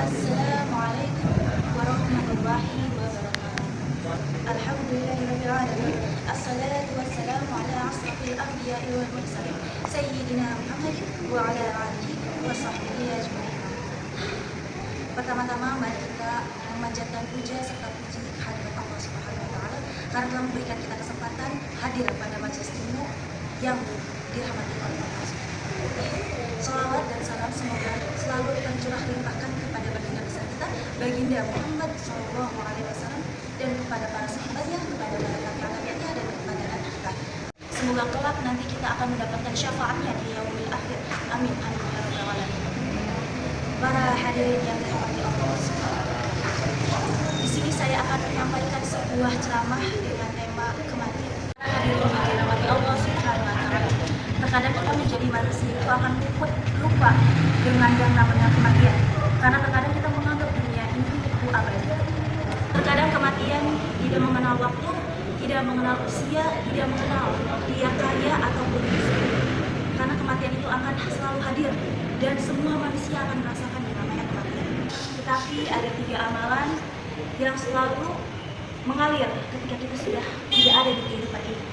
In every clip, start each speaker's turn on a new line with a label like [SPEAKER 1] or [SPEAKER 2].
[SPEAKER 1] Assalamualaikum warahmatullahi wabarakatuh. Alhamdulillahirabbil alamin. Assalatu wassalamu ala asrofil anbiya'i wal mursalin sayyidina Muhammadin wa ala alihi wa sahbihi ajma'in. Pertama-tama mari kita memanjatkan puja serta puji kehadirat Allah Subhanahu wa taala karena telah memberikan kita kesempatan hadir pada majelis ilmu yang dirahmati oleh Allah. Salawat dan salam semoga selalu tercurah limpahkan kepada baginda besar kita, baginda Muhammad SAW, dan kepada para sahabatnya, kepada para kakak-kakaknya, dan kepada anak kita. Semoga kelak nanti kita akan mendapatkan syafaatnya di yaumil akhir. Amin amin ya rabbal alamin. Para hadirin yang dirahmati Allah Subhanahu. Di sini saya akan menyampaikan sebuah ceramah dengan tema kematian. Para hadirin yang dirahmati Allah Subhanahu wa taala. Terkadang kita menjadi manusia itu akan lupa dengan yang namanya kematian. Karena terkadang kita menganggap dunia ini itu abadi. Terkadang kematian tidak mengenal waktu, tidak mengenal usia, tidak mengenal dia kaya ataupun miskin. Karena kematian itu akan selalu hadir dan semua manusia akan merasakan yang namanya kematian. Tetapi ada 3 amalan yang selalu mengalir ketika kita sudah tidak ada di kehidupan ini.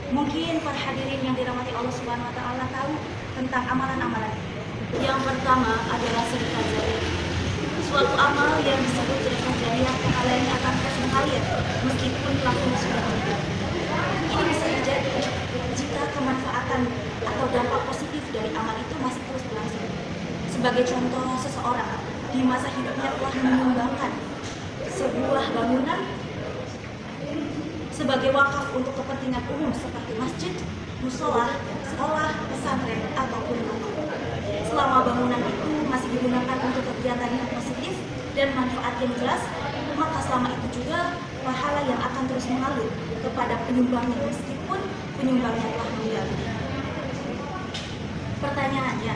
[SPEAKER 1] Mungkin para hadirin yang dirahmati Allah Subhanahu wa taala tahu tentang amalan-amalan ini. Yang pertama adalah sedekah jariah. Suatu amal yang disebut sedekah jariah pahalanya akan terus mengalir meskipun pelakunya sudah meninggal. Ini bisa terjadi jika kemanfaatan atau dampak positif dari amal itu masih terus berlangsung. Sebagai contoh, seseorang di masa hidupnya telah menyumbangkan sebuah bangunan sebagai wakaf untuk kepentingan umum seperti masjid, musola, sekolah, pesantren, ataupun rumah. Selama bangunan itu masih digunakan untuk kegiatan yang positif dan manfaat yang jelas, maka selama itu juga pahala yang akan terus mengalir kepada penyumbangnya meskipun penyumbangnya telah meninggal. Pertanyaannya,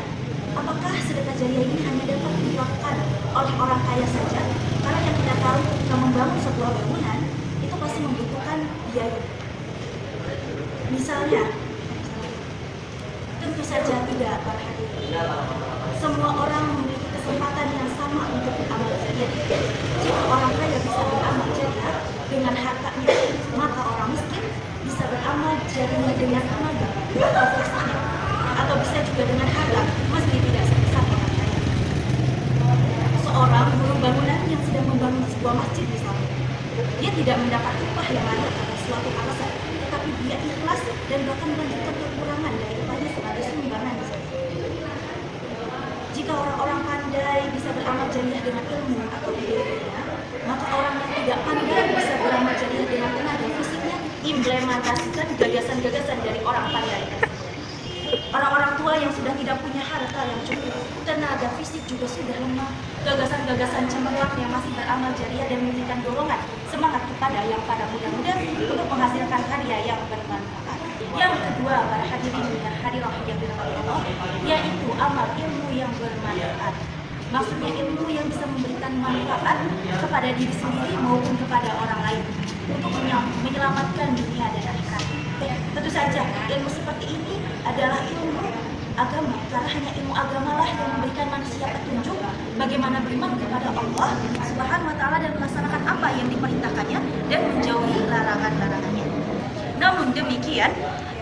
[SPEAKER 1] apakah sedekah jariah ini hanya dapat dilakukan oleh orang kaya saja? Karena yang kita tahu, jika membangun sebuah bangunan itu pasti membutuhkan biaya. Misalnya, tentu saja tidak, para hadirin. Semua orang memiliki kesempatan yang sama untuk beramal jariah. Jika orang kaya bisa beramal jariah dengan hartanya, maka orang miskin bisa beramal jariah dengan tenaga atau fisiknya, atau bisa juga dengan harta, meski tidak sebesar orang kaya. Seorang buruh bangunan yang sedang membangun sebuah masjid misalnya, dia tidak mendapat upah yang layak atas suatu alasan, tetapi dia ikhlas dan bahkan melanjutkan kekurangan dari upahnya sebagai sumbangan. Jika orang-orang pandai bisa beramal jariah dengan ilmu atau ideologinya, maka orang yang tidak pandai bisa beramal jariah dengan tenaga fisiknya, implementasikan gagasan-gagasan dari orang pandai. Orang-orang tua yang sudah tidak punya harta yang cukup, tenaga fisik juga sudah lemah, gagasan-gagasan cemerlang yang masih beramal jariah dan memberikan dorongan semangat kepada yang pada muda-muda untuk menghasilkan karya yang bermanfaat. Yang kedua, para hadirin yang hadirah yang dirahmati Allah, yaitu amal ilmu yang bermanfaat. Maksudnya ilmu yang bisa memberikan manfaat kepada diri sendiri maupun kepada orang lain untuk menyelamatkan dunia dan akhirat. Tentu saja ilmu seperti ini adalah ilmu agama, karena hanya ilmu agamalah yang memberikan manusia petunjuk bagaimana beriman kepada Allah Subhanahu wa taala dan melaksanakan apa yang diperintahkannya dan menjauhi larangan-larangannya. Namun demikian,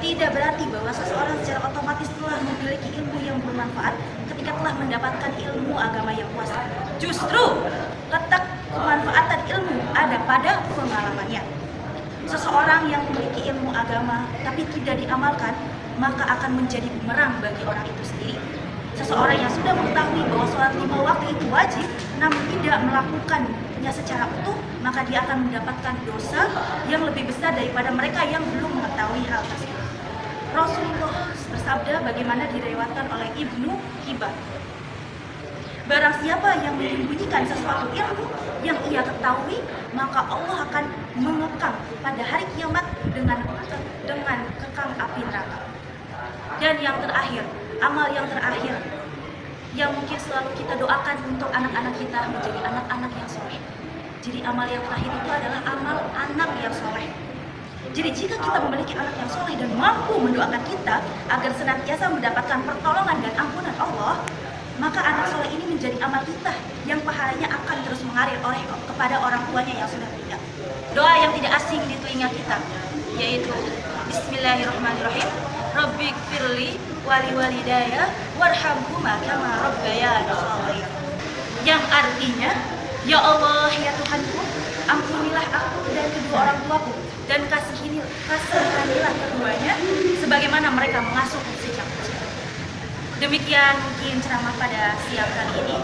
[SPEAKER 1] tidak berarti bahwa seseorang secara otomatis telah memiliki ilmu yang bermanfaat ketika telah mendapatkan ilmu agama yang puas. Justru letak kemanfaatan ilmu ada pada pengalamannya. Seseorang yang memiliki ilmu agama tapi tidak diamalkan, maka akan menjadi bumerang bagi orang itu sendiri. Seseorang yang sudah mengetahui bahwa sholat 5 waktu itu wajib, namun tidak melakukannya secara utuh, maka dia akan mendapatkan dosa yang lebih besar daripada mereka yang belum mengetahui hal tersebut. Rasulullah bersabda bagaimana diriwayatkan oleh Ibnu Hibban. Barang siapa yang menyembunyikan sesuatu ilmu yang ia ketahui, maka Allah akan mengekang pada hari kiamat dengan kekang api neraka. Dan yang terakhir, amal yang terakhir yang mungkin selalu kita doakan untuk anak-anak kita menjadi anak-anak yang soleh. Jadi amal yang terakhir itu adalah amal anak yang soleh. Jadi jika kita memiliki anak yang soleh dan mampu mendoakan kita agar senantiasa mendapatkan pertolongan dan ampunan Allah, maka anak soleh ini menjadi amal kita yang pahala mengalir oleh kepada orang tuanya yang sudah meninggal. Doa yang tidak asing di telinga kita, yaitu Bismillahirrahmanirrahim. Rabbighfirli wali walidaya warhamhuma kama rabbayani shaghira. Yang artinya, ya Allah, ya Tuhanku, ampunilah aku dan kedua orang tuaku, dan kasihanilah keduanya sebagaimana mereka mengasuhku sejak kecil. Demikian mungkin ceramah pada siang kali ini.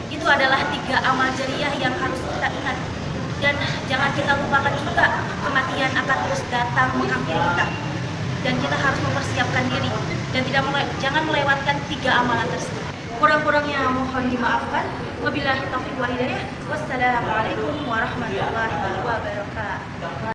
[SPEAKER 1] Itu adalah 3 amal jariah yang harus kita ingat. Dan jangan kita lupakan juga, kematian akan terus datang menghampiri kita. Dan kita harus mempersiapkan diri dan jangan melewatkan 3 amalan tersebut. Kurang-kurangnya mohon dimaafkan. Wabillahi taufiq wal hidayah. Wassalamualaikum warahmatullahi wabarakatuh.